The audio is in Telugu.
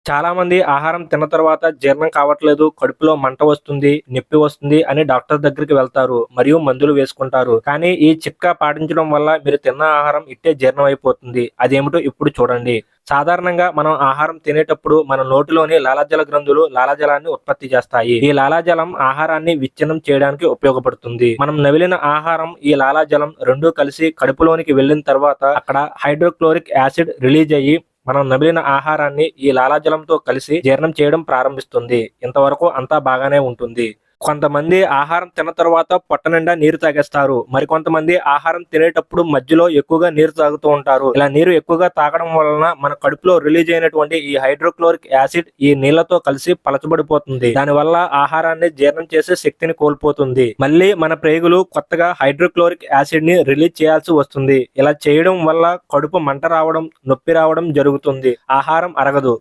చాలా మంది ఆహారం తిన్న తర్వాత జీర్ణం కావట్లేదు, కడుపులో మంట వస్తుంది, నొప్పి వస్తుంది అని డాక్టర్ దగ్గరికి వెళ్తారు మరియు మందులు వేసుకుంటారు. కానీ ఈ చిట్కా పాటించడం వల్ల మీరు తిన్న ఆహారం ఇట్టే జీర్ణం అయిపోతుంది. అదేమిటో ఇప్పుడు చూడండి. సాధారణంగా మనం ఆహారం తినేటప్పుడు మన నోటిలోని లాలాజల గ్రంథులు లాలాజలాన్ని ఉత్పత్తి చేస్తాయి. ఈ లాలాజలం ఆహారాన్ని విచ్ఛిన్నం చేయడానికి ఉపయోగపడుతుంది. మనం నమిలిన ఆహారం, ఈ లాలాజలం రెండూ కలిసి కడుపులోనికి వెళ్ళిన తర్వాత అక్కడ హైడ్రోక్లోరిక్ యాసిడ్ రిలీజ్ అయ్యి మనం నమిలిన ఆహారాన్ని ఈ లాలాజలంతో కలిసి జీర్ణం చేయడం ప్రారంభిస్తుంది. ఇంతవరకు అంతా బాగానే ఉంటుంది. కొంతమంది ఆహారం తిన్న తర్వాత పొట్ట నిండా నీరు తాగేస్తారు. మరికొంతమంది ఆహారం తినేటప్పుడు మధ్యలో ఎక్కువగా నీరు తాగుతూ ఉంటారు. ఇలా నీరు ఎక్కువగా తాగడం వలన మన కడుపులో రిలీజ్ అయినటువంటి ఈ హైడ్రోక్లోరిక్ యాసిడ్ ఈ నీళ్లతో కలిసి పలచబడిపోతుంది. దానివల్ల ఆహారాన్ని జీర్ణం చేసే శక్తిని కోల్పోతుంది. మళ్ళీ మన ప్రేగులు కొత్తగా హైడ్రోక్లోరిక్ యాసిడ్ ని రిలీజ్ చేయాల్సి వస్తుంది. ఇలా చేయడం వల్ల కడుపు మంట రావడం, నొప్పి రావడం జరుగుతుంది. ఆహారం అరగదు.